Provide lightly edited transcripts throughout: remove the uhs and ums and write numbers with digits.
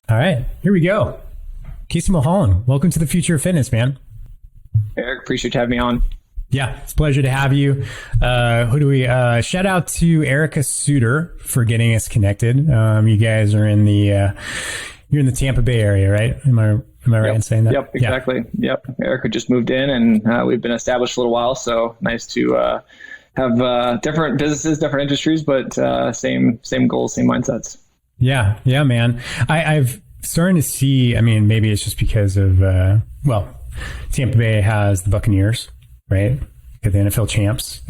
All right, here we go. Casey Mulholland, welcome to the future of fitness, man. Eric, appreciate you having me on. Yeah, it's a pleasure to have you. Who do we shout out to Erica Suter for getting us connected. You guys are in the you're in the Tampa Bay area, right? Am I right in saying that? Yep, exactly. Yeah. Yep. Erica just moved in, and we've been established a little while, so nice to have different businesses, different industries, but same goals, same mindsets. Yeah, man. I've starting to see. I mean, maybe it's just because of Tampa Bay has the Buccaneers, right? The NFL champs.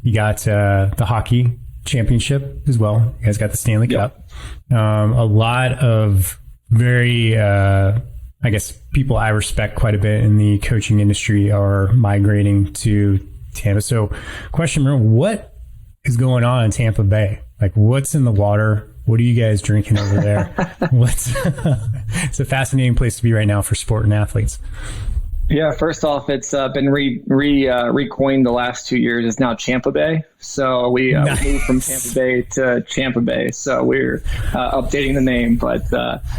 You got the hockey championship as well. You guys got the Stanley Cup. A lot of very, I guess, people I respect quite a bit in the coaching industry are migrating to Tampa. So, question number one, what is going on in Tampa Bay? Like, what's in the water? What are you guys drinking over there? It's a fascinating place to be right now for sport and athletes. Yeah, first off, it's been recoined the last 2 years. It's now Tampa Bay. So we moved from Tampa Bay to Tampa Bay. So we're updating the name. But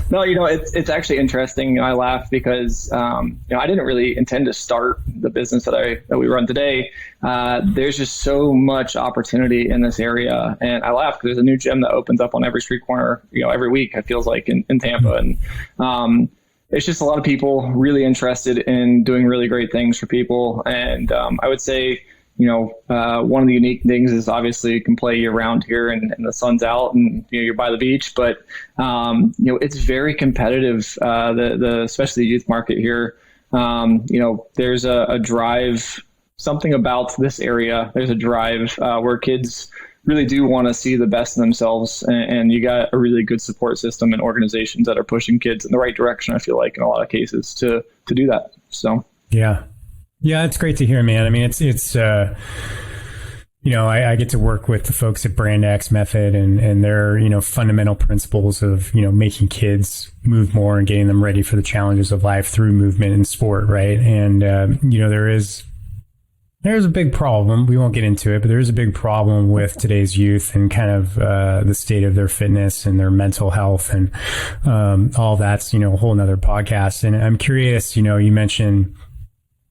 no, it's actually interesting. I laugh because I didn't really intend to start the business that we run today. There's just so much opportunity in this area, and I laugh because there's a new gym that opens up on every street corner. Every week it feels like in Tampa, and it's just a lot of people really interested in doing really great things for people. And I would say, one of the unique things is obviously you can play year round here and the sun's out and you're by the beach, but it's very competitive. Especially the youth market here. There's a drive, something about this area. There's a drive where kids really do want to see the best in themselves, and you got a really good support system and organizations that are pushing kids in the right direction. I feel like in a lot of cases to do that. So yeah, it's great to hear, man. I mean, it's I get to work with the folks at Brand X Method and their fundamental principles of making kids move more and getting them ready for the challenges of life through movement and sport, right? And there's a big problem. We won't get into it, but there is a big problem with today's youth and kind of the state of their fitness and their mental health and all that's, a whole nother podcast. And I'm curious, you mentioned,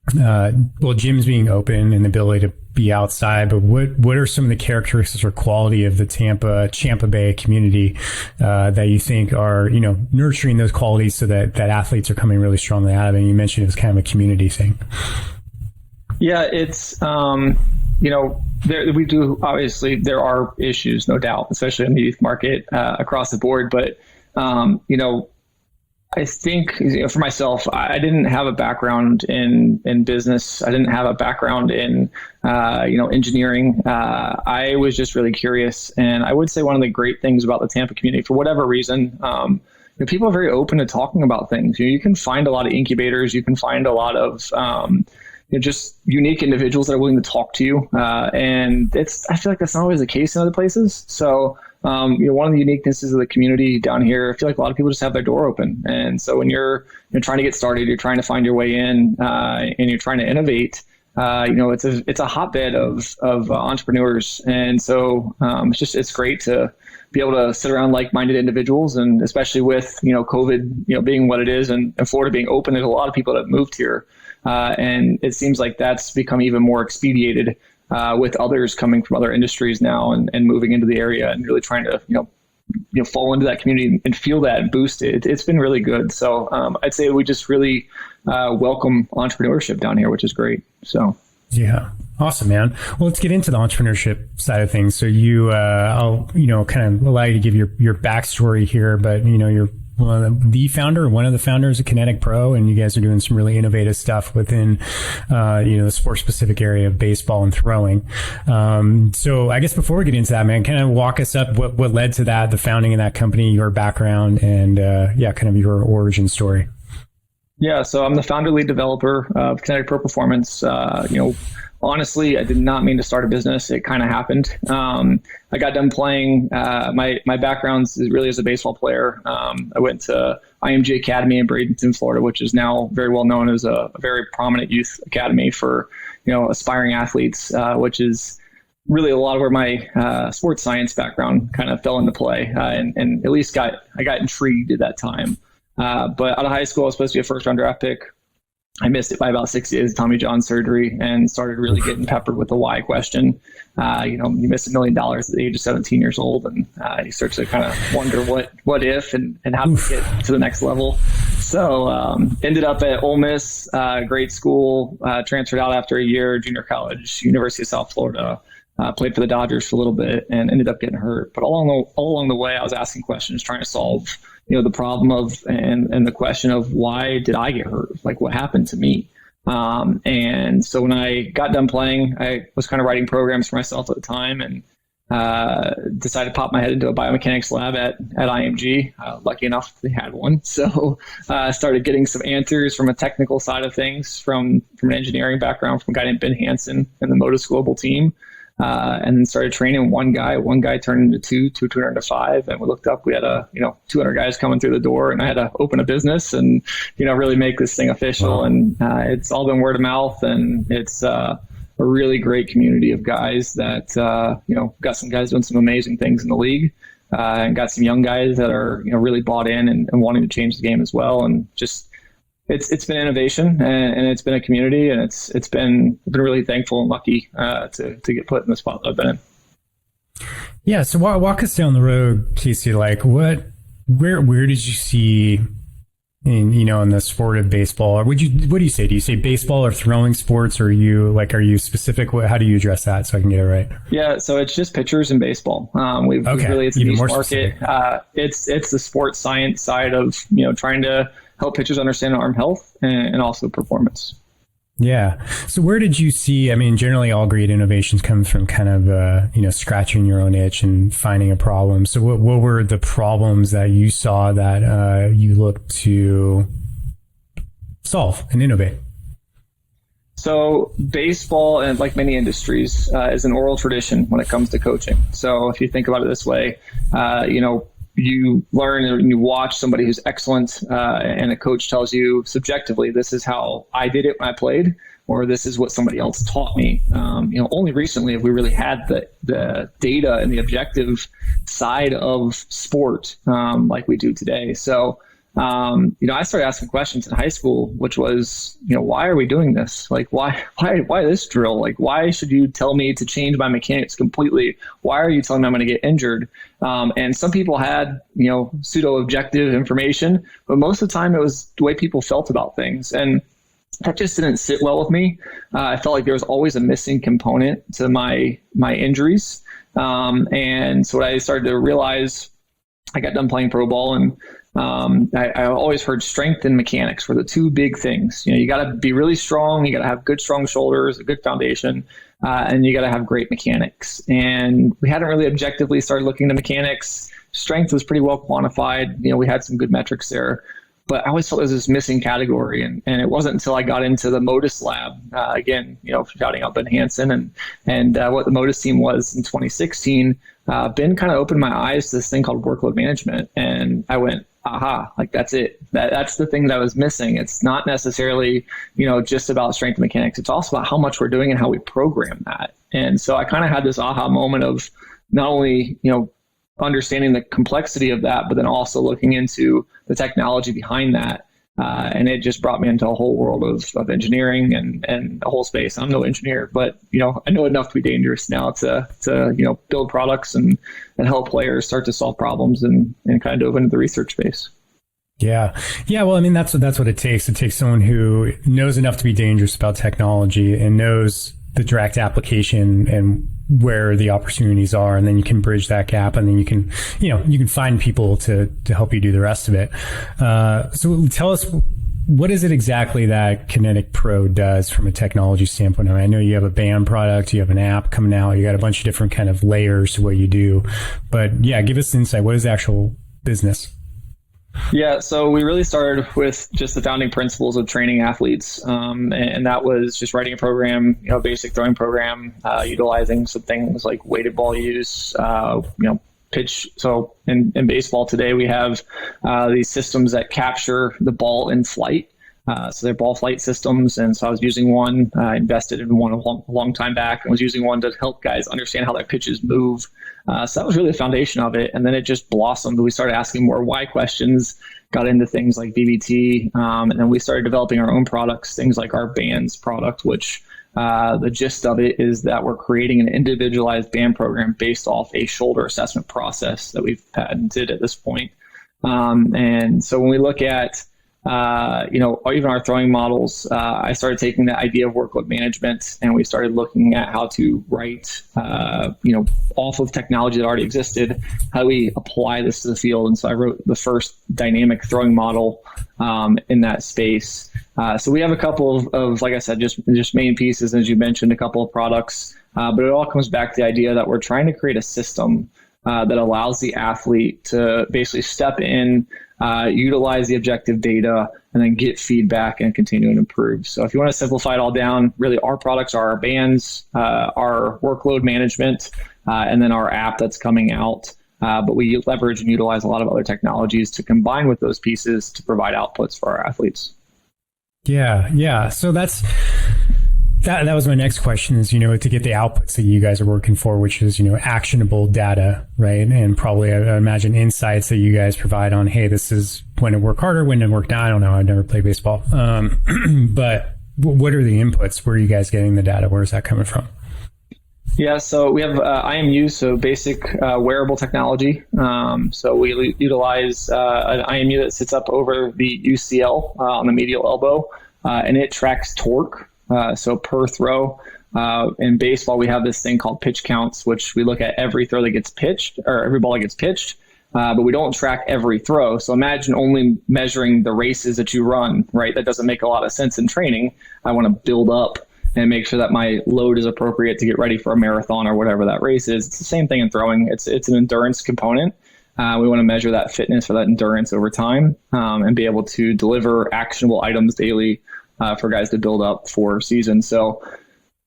gyms being open and the ability to be outside, but what are some of the characteristics or quality of the Tampa Bay community that you think are, nurturing those qualities so that athletes are coming really strongly out of it? And you mentioned it was kind of a community thing. Yeah, it's, we do, obviously, there are issues, no doubt, especially in the youth market across the board. But, I think for myself, I didn't have a background in business. I didn't have a background in, engineering. I was just really curious. And I would say one of the great things about the Tampa community, for whatever reason, people are very open to talking about things. You can find a lot of incubators. You can find a lot of just unique individuals that are willing to talk to you. And I feel like that's not always the case in other places. So, one of the uniquenesses of the community down here, I feel like a lot of people just have their door open. And so when you're trying to get started, you're trying to find your way in, and you're trying to innovate, it's a hotbed of entrepreneurs. And so, it's great to be able to sit around like-minded individuals, and especially with, COVID, being what it is and Florida being open, there's a lot of people that have moved here. And it seems like that's become even more expedited with others coming from other industries now and moving into the area and really trying to, fall into that community and feel that and boost it. It's been really good. So I'd say we just really welcome entrepreneurship down here, which is great. So. Yeah. Awesome, man. Well, let's get into the entrepreneurship side of things. So I'll kind of allow you to give your backstory here, but, you're one of the founders of Kinetic Pro, and you guys are doing some really innovative stuff within, the sports specific area of baseball and throwing. So I guess before we get into that, man, kind of walk us up what led to that, the founding of that company, your background, and kind of your origin story. Yeah, so I'm the founder lead developer of KineticPro Performance. Honestly, I did not mean to start a business. It kind of happened. I got done playing. My background is really as a baseball player. I went to IMG Academy in Bradenton, Florida, which is now very well known as a very prominent youth academy for aspiring athletes, which is really a lot of where my sports science background kind of fell into play, and at least I got intrigued at that time. But out of high school, I was supposed to be a first round draft pick. I missed it by about 6 days of Tommy John surgery and started really getting peppered with the why question. You miss $1 million at the age of 17 years old, and you start to kind of wonder what if and how to get to the next level. So ended up at Ole Miss, great school, transferred out after a year, junior college, University of South Florida. Played for the Dodgers for a little bit and ended up getting hurt. But all along the way, I was asking questions, trying to solve, the problem of and the question of why did I get hurt? Like, what happened to me? And so when I got done playing, I was kind of writing programs for myself at the time and decided to pop my head into a biomechanics lab at IMG. Lucky enough, they had one. So I started getting some answers from a technical side of things, from an engineering background, from a guy named Ben Hansen and the Modus Global team. And then started training one guy. One guy turned into two turned into five. And we looked up, we had 200 guys coming through the door, and I had to open a business and, really make this thing official. Wow. And it's all been word of mouth, and it's a really great community of guys that, got some guys doing some amazing things in the league, and got some young guys that are, really bought in and wanting to change the game as well. And just, it's been innovation, and it's been a community, and it's been really thankful and lucky to get put in the spot that I've been in. Yeah. So walk us down the road, Casey. Like, where did you see in the sport of baseball, or what do you say? Do you say baseball or throwing sports, or are you specific? How do you address that so I can get it right? Yeah. So it's just pitchers in baseball. It's a niche market. It's the sports science side of, trying to help pitchers understand arm health and also performance. Yeah. So where did you see, generally all great innovations come from kind of, scratching your own itch and finding a problem. So what were the problems that you saw that you looked to solve and innovate? So baseball, and like many industries, is an oral tradition when it comes to coaching. So if you think about it this way, you learn and you watch somebody who's excellent, and a coach tells you subjectively, this is how I did it when I played, or this is what somebody else taught me. Only recently have we really had the data and the objective side of sport like we do today. So, I started asking questions in high school, which was, why are we doing this? Like, why this drill? Like, why should you tell me to change my mechanics completely? Why are you telling me I'm going to get injured? And some people had, pseudo objective information, but most of the time it was the way people felt about things. And that just didn't sit well with me. I felt like there was always a missing component to my injuries. And so what I started to realize, I got done playing pro ball, and I always heard strength and mechanics were the two big things. You got to be really strong. You got to have good, strong shoulders, a good foundation, and you got to have great mechanics. And we hadn't really objectively started looking at mechanics. Strength was pretty well quantified. We had some good metrics there, but I always felt there was this missing category. And it wasn't until I got into the Modus lab, again, shouting out Ben Hansen and what the Modus team was in 2016, Ben kind of opened my eyes to this thing called workload management. And I went, aha, like that's it. That's the thing that was missing. It's not necessarily, just about strength and mechanics. It's also about how much we're doing and how we program that. And so I kind of had this aha moment of not only, understanding the complexity of that, but then also looking into the technology behind that. And it just brought me into a whole world of engineering and a whole space. I'm no engineer, but, I know enough to be dangerous now to build products and help players start to solve problems and kind of dove into the research space. Yeah. Yeah. Well, that's what it takes. It takes someone who knows enough to be dangerous about technology and knows the direct application and where the opportunities are, and then you can bridge that gap, and then you can find people to help you do the rest of it. So tell us, what is it exactly that Kinetic Pro does from a technology standpoint? I know you have a band product, you have an app coming out, you got a bunch of different kind of layers to what you do, but yeah, give us insight. What is the actual business? Yeah, so we really started with just the founding principles of training athletes, and that was just writing a program, basic throwing program, utilizing some things like weighted ball use, pitch. So in baseball today, we have these systems that capture the ball in flight. So they're ball flight systems. And so I was using one, invested in one a long time back, and was using one to help guys understand how their pitches move. So that was really the foundation of it. And then it just blossomed. We started asking more why questions, got into things like VBT. And then we started developing our own products, things like our bands product, which the gist of it is that we're creating an individualized band program based off a shoulder assessment process that we've patented at this point. And so when we look at even our throwing models, I started taking the idea of workload management, and we started looking at how to write, off of technology that already existed, how do we apply this to the field? And so I wrote the first dynamic throwing model in that space. So we have a couple of like I said, just main pieces, as you mentioned, a couple of products, but it all comes back to the idea that we're trying to create a system that allows the athlete to basically step in, utilize the objective data, and then get feedback and continue to improve. So if you want to simplify it all down, really our products are our bands, our workload management, and then our app that's coming out. But we leverage and utilize a lot of other technologies to combine with those pieces to provide outputs for our athletes. Yeah. So that was my next question is, to get the outputs that you guys are working for, which is, actionable data, right? And probably I imagine insights that you guys provide on, hey, this is when to work harder, when to work down. I don't know. I've never played baseball. But what are the inputs? Where are you guys getting the data? Where is that coming from? Yeah, so we have IMU, so basic wearable technology. So we utilize an IMU that sits up over the UCL on the medial elbow, and it tracks torque. So per throw. In baseball, we have this thing called pitch counts, which we look at every throw that gets pitched, or every ball that gets pitched, but we don't track every throw. So imagine only measuring the races that you run, right? That doesn't make a lot of sense in training. I want to build up and make sure that my load is appropriate to get ready for a marathon or whatever that race is. It's the same thing in throwing. It's an endurance component. We want to measure that fitness for that endurance over time, and be able to deliver actionable items daily for guys to build up for season. So,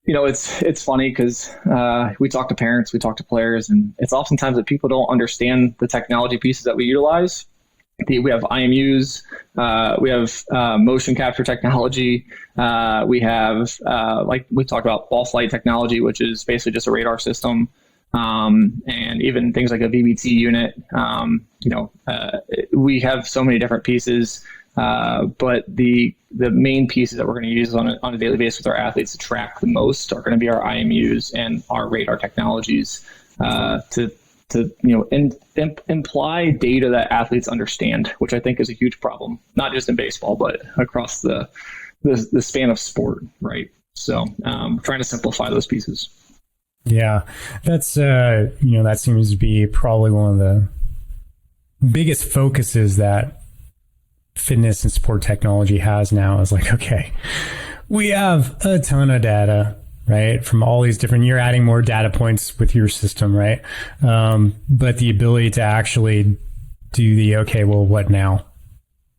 it's funny because we talk to parents, we talk to players, and it's oftentimes that people don't understand the technology pieces that we utilize. We have IMUs, we have motion capture technology, we have, like we talked about, ball flight technology, which is basically just a radar system, and even things like a VBT unit. We have so many different pieces, but the main pieces that we're going to use on a daily basis with our athletes to track the most are going to be our IMUs and our radar technologies, to imply data that athletes understand, which I think is a huge problem, not just in baseball, but across the span of sport, right? So trying to simplify those pieces. Yeah, that's, that seems to be probably one of the biggest focuses that fitness and sport technology has now is like, okay, we have a ton of data, right? From all these different, you're adding more data points with your system, right? But the ability to actually do okay, well, what now?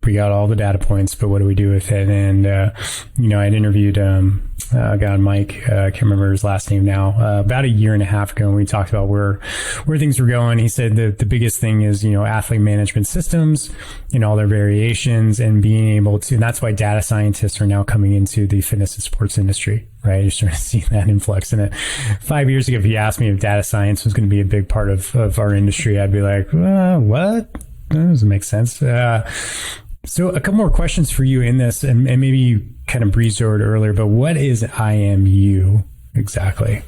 We got all the data points, but what do we do with it? And, I'd interviewed a guy, Mike, I can't remember his last name now, about a year and a half ago, and we talked about where things were going. He said that the biggest thing is, athlete management systems and all their variations and being able to, and that's why data scientists are now coming into the fitness and sports industry, right? You're starting to see that influx in it. 5 years ago, if you asked me if data science was going to be a big part of our industry, I'd be like, what? That doesn't make sense. So a couple more questions for you in this, and maybe you kind of breezed over it earlier, but what is IMU exactly?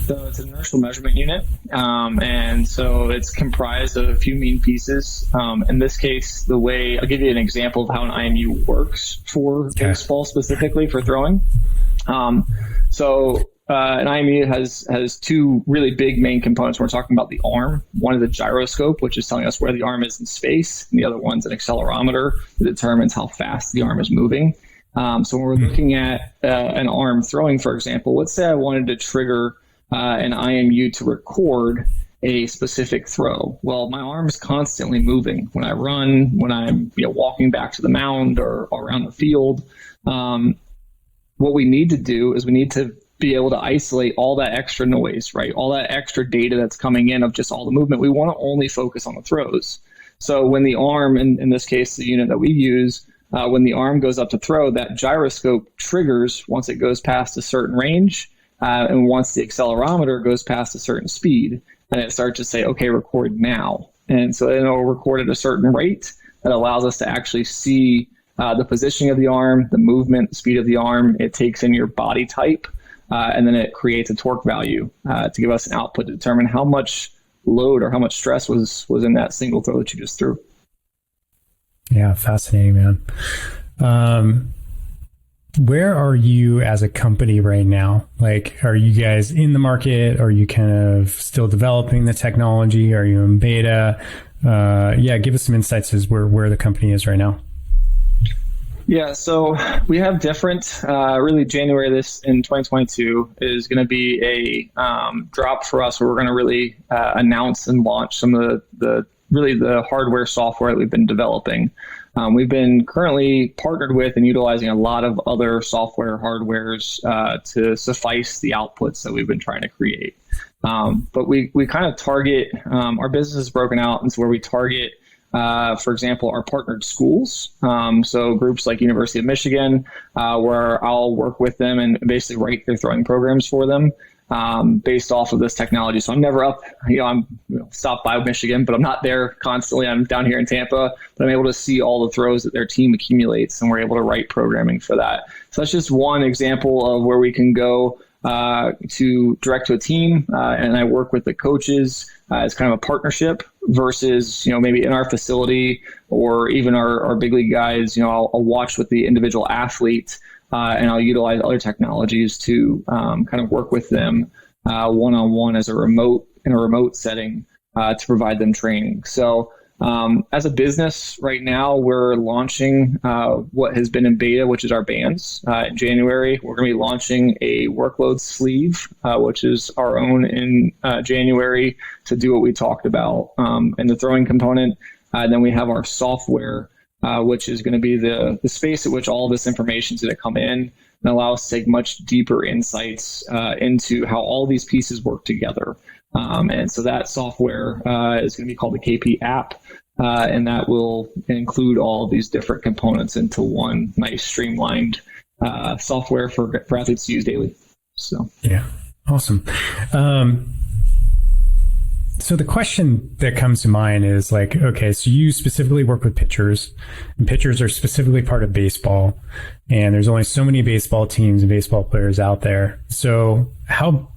So it's an inertial measurement unit, and so it's comprised of a few main pieces. In this case, I'll give you an example of how an IMU works for baseball, specifically for throwing. An IMU has two really big main components. We're talking about the arm. One is a gyroscope, which is telling us where the arm is in space, and the other one's an accelerometer that determines how fast the arm is moving. So when we're looking at an arm throwing, for example, let's say I wanted to trigger an IMU to record a specific throw. Well, my arm is constantly moving when I run, when I'm walking back to the mound or around the field. What we need to do is we need to be able to isolate all that extra noise, right? All that extra data that's coming in of just all the movement. We want to only focus on the throws. So when the arm, in this case, the unit that we use, when the arm goes up to throw, that gyroscope triggers once it goes past a certain range, and once the accelerometer goes past a certain speed, and it starts to say, okay, record now. And so it'll record at a certain rate that allows us to actually see the positioning of the arm, the movement, the speed of the arm. It takes in your body type, and then it creates a torque value to give us an output to determine how much load or how much stress was in that single throw that you just threw. Yeah, fascinating, man. Where are you as a company right now? Like, are you guys in the market? Are you kind of still developing the technology? Are you in beta? Give us some insights as where the company is right now. Yeah, so we have different, really January in 2022 is going to be a drop for us where we're going to really announce and launch some of the hardware software that we've been developing. We've been currently partnered with and utilizing a lot of other software hardwares to suffice the outputs that we've been trying to create. But we kind of target, our business is broken out into where we target, for example, our partnered schools. So groups like University of Michigan, where I'll work with them and basically write their throwing programs for them. Based off of this technology. So I'm never up, I'm stopped by Michigan, but I'm not there constantly. I'm down here in Tampa, but I'm able to see all the throws that their team accumulates, and we're able to write programming for that. So that's just one example of where we can go to direct to a team, and I work with the coaches as kind of a partnership versus, maybe in our facility or even our big league guys, I'll watch with the individual athlete, and I'll utilize other technologies to kind of work with them one-on-one in a remote setting to provide them training. So as a business right now, we're launching what has been in beta, which is our bands. In January, we're going to be launching a workload sleeve, which is our own in January to do what we talked about in the throwing component. Then we have our software, which is going to be the space at which all this information is going to come in and allow us to take much deeper insights into how all these pieces work together. And so that software is going to be called the KP app, and that will include all of these different components into one nice streamlined software for athletes to use daily. So yeah, awesome. So the question that comes to mind is like, okay, so you specifically work with pitchers, and pitchers are specifically part of baseball, and there's only so many baseball teams and baseball players out there. So how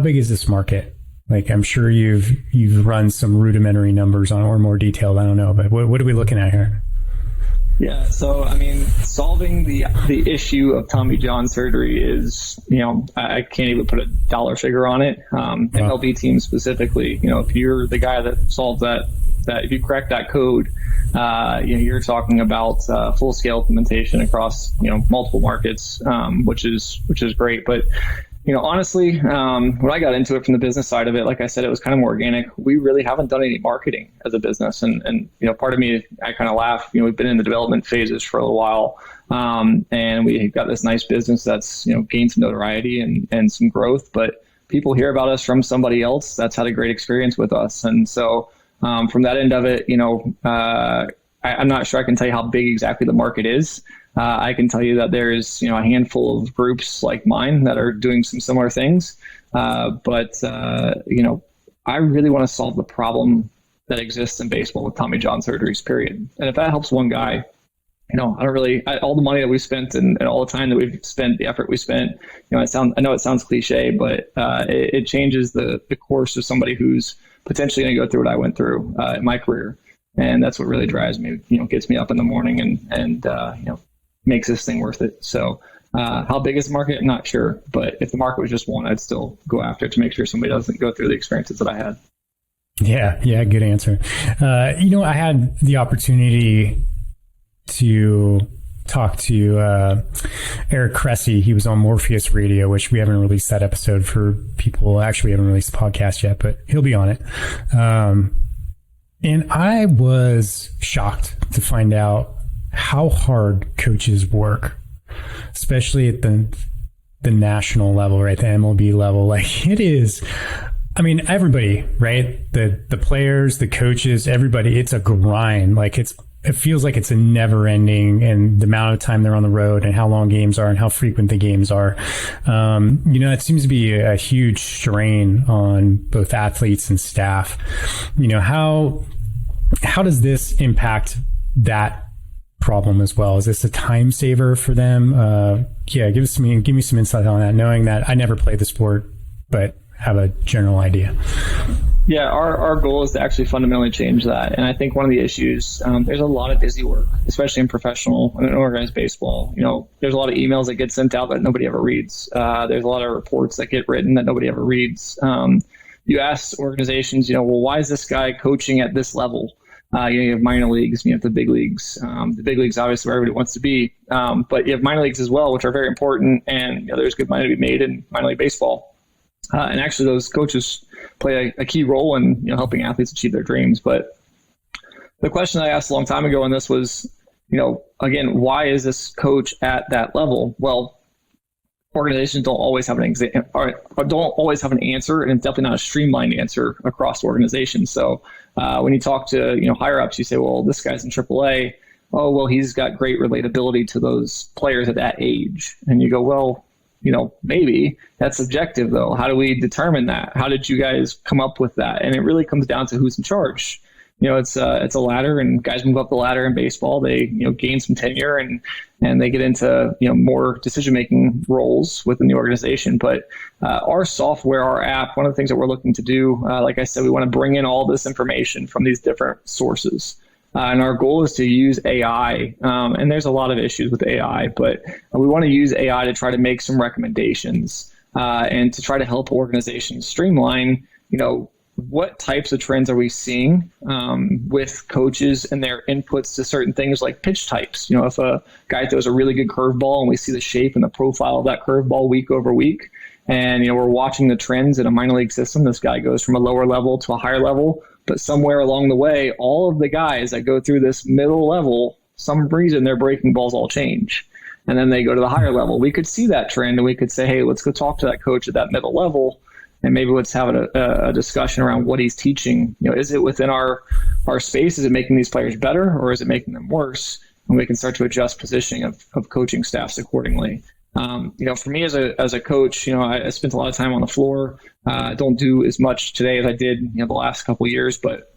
big is this market? Like, I'm sure you've run some rudimentary numbers on, or more detailed, I don't know, but what are we looking at here? Yeah, so I mean, solving the issue of Tommy John surgery is, I can't even put a dollar figure on it. MLB teams specifically, if you're the guy that solves that if you crack that code, you're talking about full scale implementation across multiple markets, which is great. But honestly, when I got into it from the business side of it, like I said, it was kind of more organic. We really haven't done any marketing as a business. And part of me, I kind of laugh, we've been in the development phases for a little while. And we've got this nice business that's, gained some notoriety and some growth, but people hear about us from somebody else that's had a great experience with us. And so from that end of it, I'm not sure I can tell you how big exactly the market is. I can tell you that there's a handful of groups like mine that are doing some similar things, but I really want to solve the problem that exists in baseball with Tommy John surgeries, period. And if that helps one guy, all the money that we spent and all the time that we've spent, the effort we spent, I know it sounds cliche, but it changes the course of somebody who's potentially going to go through what I went through in my career. And that's what really drives me, gets me up in the morning and makes this thing worth it. So how big is the market? I'm not sure. But if the market was just one, I'd still go after it to make sure somebody doesn't go through the experiences that I had. Yeah, good answer. I had the opportunity to talk to Eric Cressy. He was on Morpheus Radio, which we haven't released that episode for people. Actually, we haven't released the podcast yet, but he'll be on it. And I was shocked to find out how hard coaches work, especially at the national level, right? The MLB level. Like, it is, everybody, right? The players, the coaches, everybody, it's a grind. Like, it's it feels like it's a never ending, and the amount of time they're on the road and how long games are and how frequent the games are. It seems to be a huge strain on both athletes and staff. How does this impact that problem as well? Is this a time saver for them? Give me some insight on that, knowing that I never played the sport, but have a general idea. Yeah, our goal is to actually fundamentally change that. And I think one of the issues, there's a lot of busy work, especially in professional and organized baseball. There's a lot of emails that get sent out that nobody ever reads. There's a lot of reports that get written that nobody ever reads. You ask organizations, well, why is this guy coaching at this level? You have minor leagues, you have the big leagues. The big leagues, obviously, where everybody wants to be. But you have minor leagues as well, which are very important. And there's good money to be made in minor league baseball. And actually, those coaches play a key role in helping athletes achieve their dreams. But the question I asked a long time ago on this was, again, why is this coach at that level? Well, organizations don't always have an answer, and it's definitely not a streamlined answer across organizations. So when you talk to higher ups, you say, well, this guy's in AAA. Oh, well, he's got great relatability to those players at that age. And you go, well, maybe that's subjective though. How do we determine that? How did you guys come up with that? And it really comes down to who's in charge. It's a ladder, and guys move up the ladder in baseball. They gain some tenure and they get into more decision-making roles within the organization. But our software, our app, one of the things that we're looking to do, like I said, we want to bring in all this information from these different sources. And our goal is to use AI. And there's a lot of issues with AI, but we want to use AI to try to make some recommendations and to try to help organizations streamline, what types of trends are we seeing with coaches and their inputs to certain things like pitch types? If a guy throws a really good curveball and we see the shape and the profile of that curveball week over week, and we're watching the trends in a minor league system, this guy goes from a lower level to a higher level, but somewhere along the way, all of the guys that go through this middle level, some reason their breaking balls all change. And then they go to the higher level. We could see that trend and we could say, hey, let's go talk to that coach at that middle level. And maybe let's have a discussion around what he's teaching. Is it within our space? Is it making these players better, or is it making them worse? And we can start to adjust positioning of coaching staffs accordingly. For me as a coach, I spent a lot of time on the floor. I don't do as much today as I did the last couple of years. But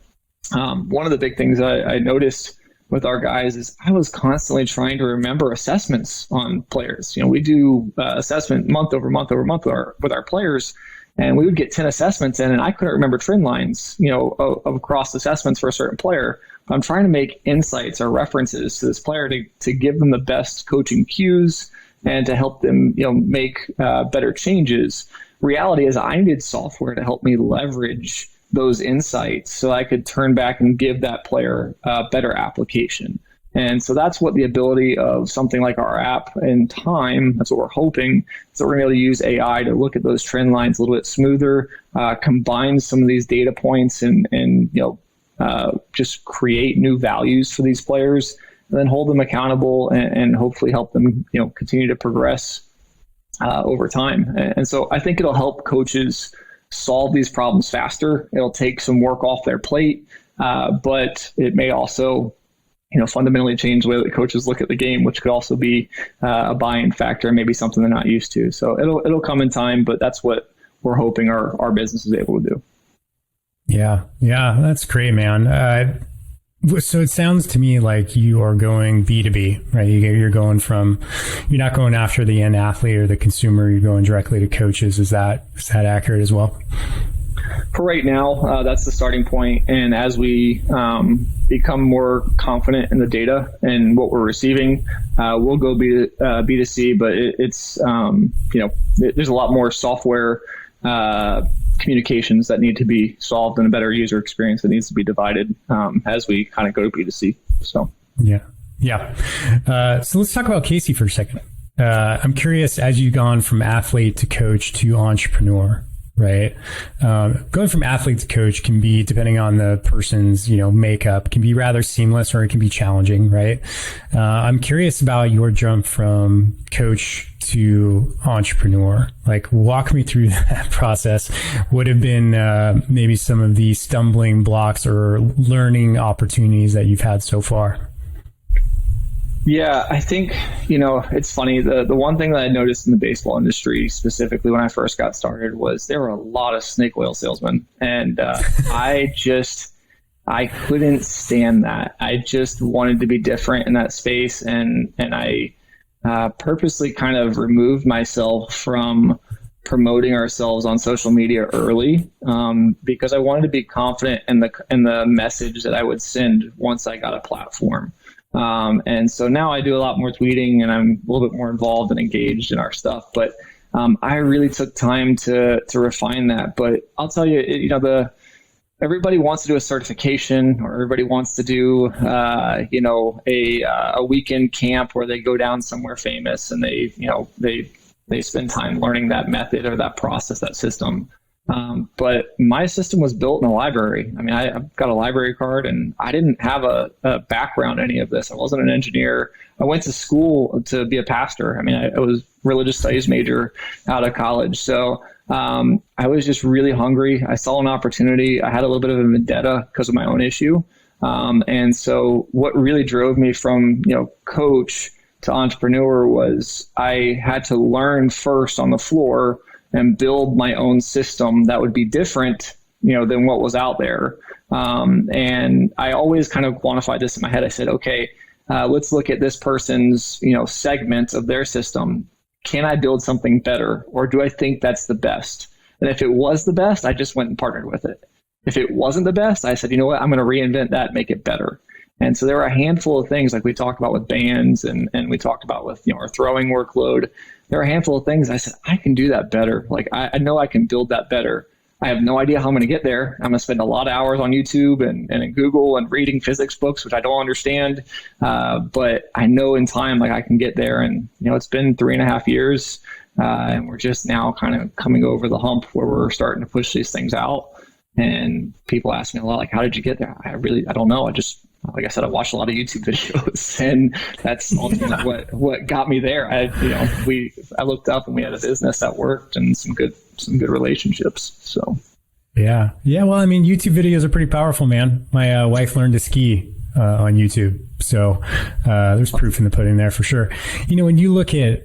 one of the big things I noticed with our guys is I was constantly trying to remember assessments on players. We do assessment month over month over month with our players. And we would get 10 assessments in, and I couldn't remember trend lines, of across assessments for a certain player. But I'm trying to make insights or references to this player to give them the best coaching cues and to help them, make better changes. Reality is I needed software to help me leverage those insights so I could turn back and give that player a better application. And so that's what the ability of something like our app in time, that's what we're hoping, is that we're going to be able to use AI to look at those trend lines a little bit smoother, combine some of these data points and just create new values for these players, and then hold them accountable and hopefully help them, continue to progress over time. And so I think it'll help coaches solve these problems faster. It'll take some work off their plate, but it may also fundamentally change the way that coaches look at the game, which could also be a buy-in factor and maybe something they're not used to. So it'll come in time, but that's what we're hoping our business is able to do. Yeah, that's great, man. So it sounds to me like you are going B2B, right? You're not going after the end athlete or the consumer. You're going directly to coaches. Is that accurate as well? For right now, that's the starting point. And as we become more confident in the data and what we're receiving, we'll go B2C. But it's there's a lot more software communications that need to be solved and a better user experience that needs to be divided as we kind of go to B2C. So so let's talk about Casey for a second. I'm curious, as you've gone from athlete to coach to entrepreneur, right? Going from athlete to coach can be, depending on the person's, makeup, can be rather seamless or it can be challenging, right? I'm curious about your jump from coach to entrepreneur. Like, walk me through that process. What have been maybe some of the stumbling blocks or learning opportunities that you've had so far? Yeah, I think, it's funny. The one thing that I noticed in the baseball industry, specifically when I first got started, was there were a lot of snake oil salesmen. And I couldn't stand that. I just wanted to be different in that space. And I purposely kind of removed myself from promoting ourselves on social media early, because I wanted to be confident in the message that I would send once I got a platform. And so now I do a lot more tweeting, and I'm a little bit more involved and engaged in our stuff. But I really took time to refine that. But I'll tell you, everybody wants to do a certification, or everybody wants to do a weekend camp where they go down somewhere famous and they spend time learning that method or that process, that system. But my system was built in a library. I mean, I've got a library card, and I didn't have a background in any of this. I wasn't an engineer. I went to school to be a pastor. I mean, I was religious studies major out of college. So I was just really hungry. I saw an opportunity. I had a little bit of a vendetta because of my own issue. And so what really drove me from, coach to entrepreneur was I had to learn first on the floor and build my own system that would be different, than what was out there. And I always kind of quantified this in my head. I said, okay, let's look at this person's, segment of their system. Can I build something better, or do I think that's the best? And if it was the best, I just went and partnered with it. If it wasn't the best, I said, you know what, I'm going to reinvent that, make it better. And so there were a handful of things like we talked about with bands, and we talked about with, our throwing workload. There are a handful of things I said, I can do that better. Like, I know I can build that better. I have no idea how I'm going to get there. I'm going to spend a lot of hours on YouTube and in Google and reading physics books, which I don't understand. But I know in time, like, I can get there. And, it's been 3.5 years, and we're just now kind of coming over the hump where we're starting to push these things out. And people ask me a lot, like, how did you get there? I don't know. Like I said, I watched a lot of YouTube videos, and that's ultimately what got me there. I looked up, and we had a business that worked, and some good relationships. So, yeah. Well, I mean, YouTube videos are pretty powerful, man. My wife learned to ski on YouTube, so there's proof in the pudding there for sure. When you look at,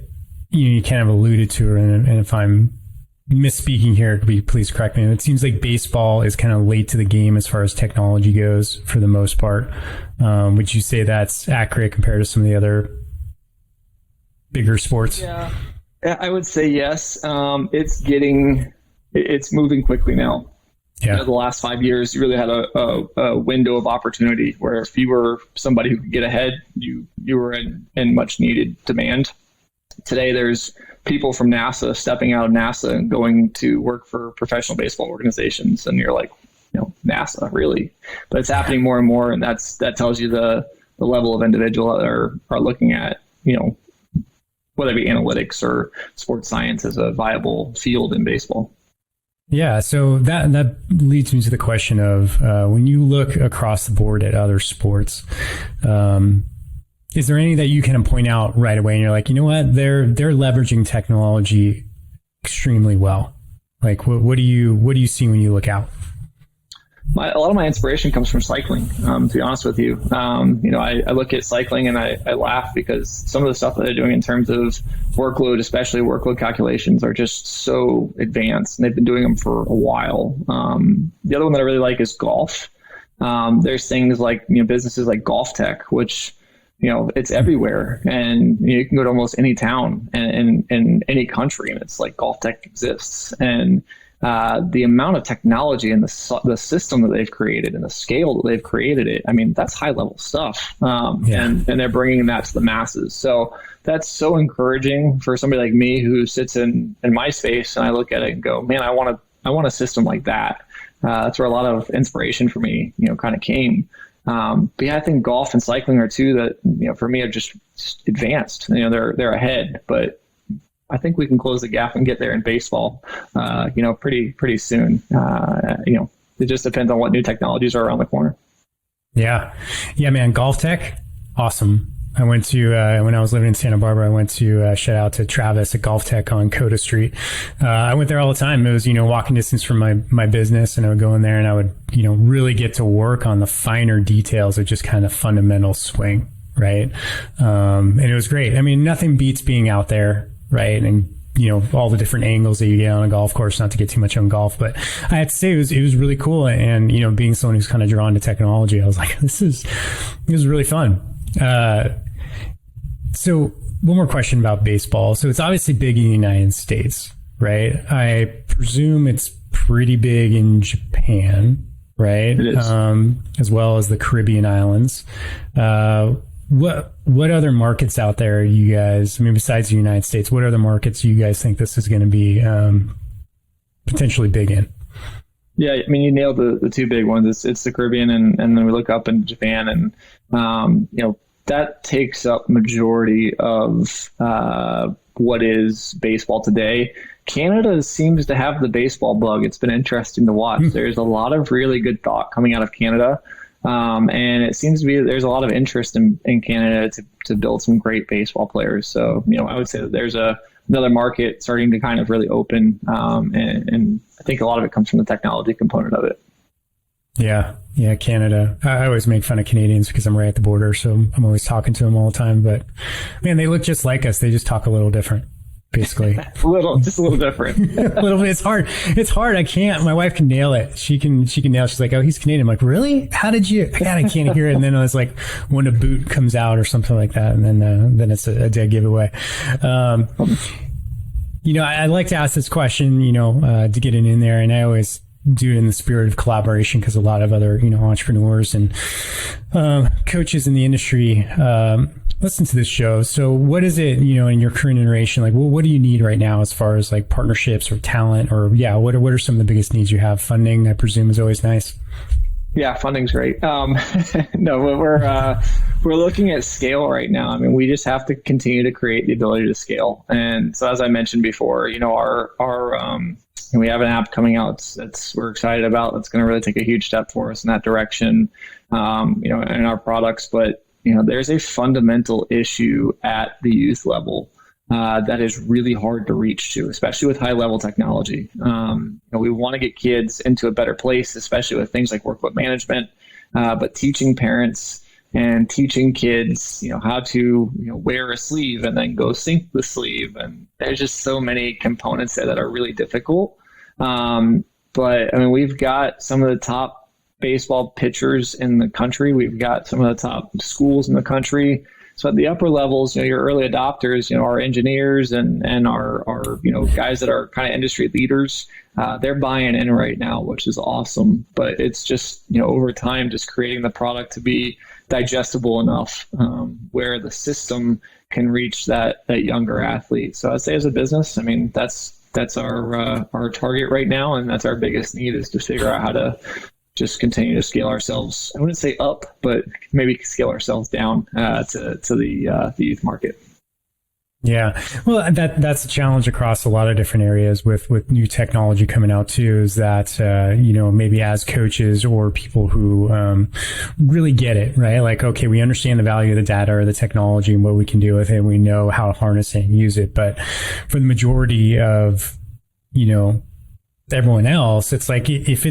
you kind of alluded to it, and if I'm misspeaking here, please correct me. It seems like baseball is kind of late to the game as far as technology goes for the most part. Would you say that's accurate compared to some of the other bigger sports? Yeah, I would say yes. It's moving quickly now. Yeah. The last 5 years, you really had a window of opportunity where if you were somebody who could get ahead, you were in much needed demand. Today, there's people from NASA stepping out of NASA and going to work for professional baseball organizations. And you're like, NASA, really? But it's happening more and more. And that tells you the level of individual that are looking at, whether it be analytics or sports science as a viable field in baseball. Yeah. So that leads me to the question of when you look across the board at other sports, is there any that you can point out right away and you're like, you know what, they're leveraging technology extremely well? Like, what do you see when you look out? A lot of my inspiration comes from cycling, to be honest with you. I look at cycling and I laugh because some of the stuff that they're doing in terms of workload, especially workload calculations, are just so advanced, and they've been doing them for a while. The other one that I really like is golf. There's things like, businesses like Golf Tech, which, it's everywhere, and you can go to almost any town and in any country, and it's like Golf Tech exists. And the amount of technology and the system that they've created and the scale that they've created it, I mean, that's high level stuff. And they're bringing that to the masses. So that's so encouraging for somebody like me who sits in my space, and I look at it and go, man, I want a system like that. That's where a lot of inspiration for me, kind of came. But yeah, I think golf and cycling are two that, for me, are just advanced. They're ahead, but I think we can close the gap and get there in baseball, pretty soon. It just depends on what new technologies are around the corner. Yeah, man. Golf Tech, awesome. I went to, when I was living in Santa Barbara, I went to shout out to Travis at Golf Tech on Coda Street. I went there all the time. It was, walking distance from my business, and I would go in there and I would, really get to work on the finer details of just kind of fundamental swing. right? And it was great. I mean, nothing beats being out there, right? And all the different angles that you get on a golf course, not to get too much on golf, but I have to say it was really cool. And, being someone who's kind of drawn to technology, I was like, this is really fun. So one more question about baseball. So it's obviously big in the United States, right? I presume it's pretty big in Japan, right? It is. As well as the Caribbean islands. What other markets out there are you guys, I mean, besides the United States, what other markets do you guys think this is going to be potentially big in? Yeah, I mean, you nailed the two big ones. It's the Caribbean, and then we look up in Japan, and that takes up majority of what is baseball today. Canada seems to have the baseball bug. It's been interesting to watch. There's a lot of really good thought coming out of Canada. And it seems to be that there's a lot of interest in Canada to build some great baseball players. So, I would say that there's another market starting to kind of really open. And I think a lot of it comes from the technology component of it. Yeah, Canada. I always make fun of Canadians because I'm right at the border, so I'm always talking to them all the time. But man, they look just like us. They just talk a little different. Basically, just a little different. A little bit. It's hard. I can't. My wife can nail it. She can nail it. She's like, oh, he's Canadian. I'm like, really? How did you? God, I can't hear it. And then it's like when a boot comes out or something like that, and then it's a dead giveaway. I like to ask this question, to get it in there, and I always do it in the spirit of collaboration because a lot of other, entrepreneurs and coaches in the industry listen to this show. So what is it, in your current iteration, like, what do you need right now as far as like partnerships or talent or what are some of the biggest needs you have? Funding, I presume, is always nice. Yeah, funding's great. No, we're looking at scale right now. I mean, we just have to continue to create the ability to scale. And so, as I mentioned before, we have an app coming out that's we're excited about. That's going to really take a huge step for us in that direction. In our products, but there's a fundamental issue at the youth level that is really hard to reach to, especially with high level technology. We want to get kids into a better place, especially with things like workload management, but teaching parents and teaching kids, how to wear a sleeve and then go sync the sleeve. And there's just so many components there that are really difficult. But I mean, we've got some of the top baseball pitchers in the country. We've got some of the top schools in the country. So at the upper levels, your early adopters, our engineers and our guys that are kind of industry leaders, they're buying in right now, which is awesome. But it's just, over time, just creating the product to be digestible enough where the system can reach that younger athlete. So I'd say as a business, I mean, that's our target right now. And that's our biggest need, is to figure out how to just continue to scale ourselves. I wouldn't say up, but maybe scale ourselves down to the youth market. Yeah, well, that's a challenge across a lot of different areas with new technology coming out too. Is that maybe as coaches or people who really get it, right? Like, okay, we understand the value of the data or the technology and what we can do with it. And we know how to harness it and use it, but for the majority of everyone else, it's like if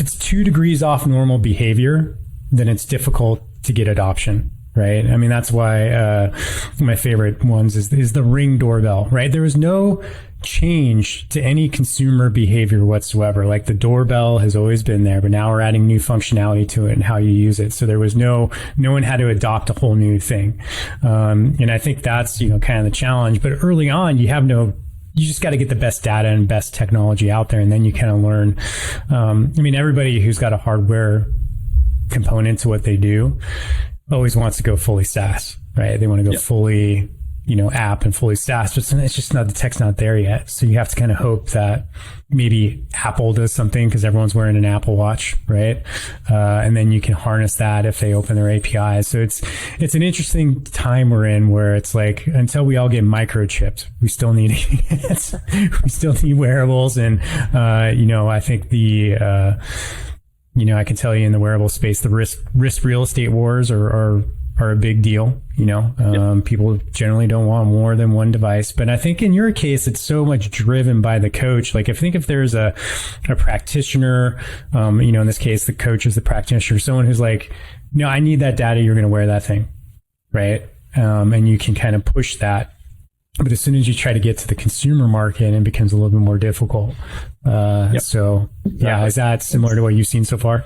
it's 2 degrees off normal behavior, then it's difficult to get adoption, right? I mean, that's why one of my favorite ones is the Ring doorbell, right? There was no change to any consumer behavior whatsoever. Like, the doorbell has always been there, but now we're adding new functionality to it and how you use it. So there was no one had to adopt a whole new thing. And I think that's, kind of the challenge. But early on, you just got to get the best data and best technology out there, and then you kind of learn. Everybody who's got a hardware component to what they do always wants to go fully SaaS, right? They want to go fully, app and fully SaaS, but it's just not, the tech's not there yet. So you have to kind of hope that maybe Apple does something because everyone's wearing an Apple Watch, right? And then you can harness that if they open their APIs. So it's an interesting time we're in where it's like, until we all get microchipped, we still need wearables. And, I think I can tell you in the wearable space, the risk real estate wars are a big deal. People generally don't want more than one device, but I think in your case, it's so much driven by the coach. Like, if there's a practitioner, in this case, the coach is the practitioner, someone who's like, no, I need that data. You're going to wear that thing. right? And you can kind of push that. But as soon as you try to get to the consumer market, it becomes a little bit more difficult. So, yeah, is that similar to what you've seen so far?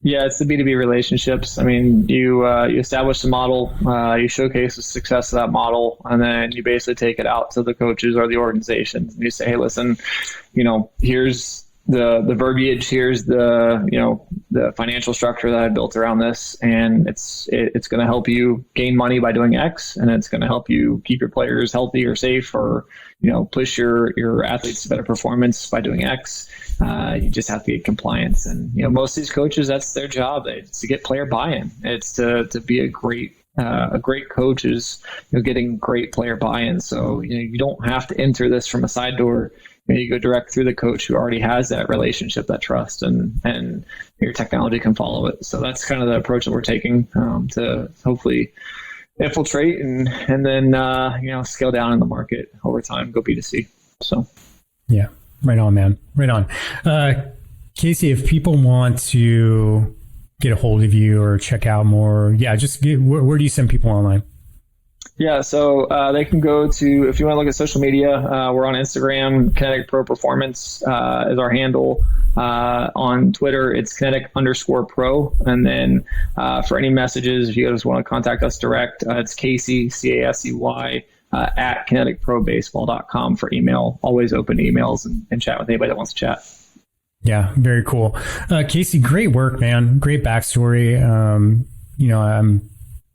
Yeah, it's the B2B relationships. I mean, you establish the model, you showcase the success of that model, and then you basically take it out to the coaches or the organizations. And you say, hey, listen, here's the verbiage, here's the financial structure that I built around this, and it's going to help you gain money by doing X, and it's going to help you keep your players healthy or safe, or push your athletes to better performance by doing X. You just have to get compliance, and most of these coaches, that's their job. It's to get player buy-in. It's to be a great coach is getting great player buy-in. So you don't have to enter this from a side door. You go direct through the coach who already has that relationship, that trust, and your technology can follow it. So that's kind of the approach that we're taking to hopefully infiltrate and then scale down in the market over time, go B2C. So yeah, right on, man, right on. Casey, if people want to get a hold of you or check out more, where do you send people online? Yeah, so they can go to, if you want to look at social media, we're on Instagram. Kinetic Pro Performance is our handle. On Twitter, it's Kinetic_Pro. And then for any messages, if you guys want to contact us direct, it's Casey, CASEY, at KineticProBaseball.com for email. Always open emails and chat with anybody that wants to chat. Yeah, very cool. Casey, great work, man. Great backstory. I'm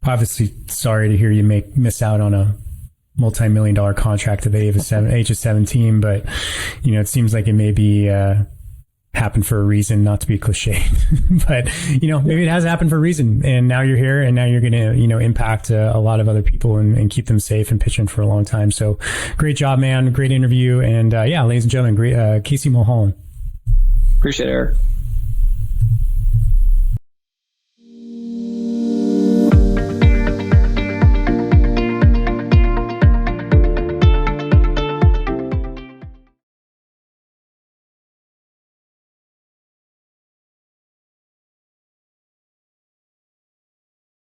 obviously sorry to hear you miss out on a multi-million-dollar contract at the age of 17, but it seems like it may be happened for a reason, not to be cliche, but maybe it has happened for a reason, and now you're here, and now you're going to impact a lot of other people and keep them safe and pitching for a long time. So great job, man. Great interview, and ladies and gentlemen, great Casey Mulholland. Appreciate it, Eric.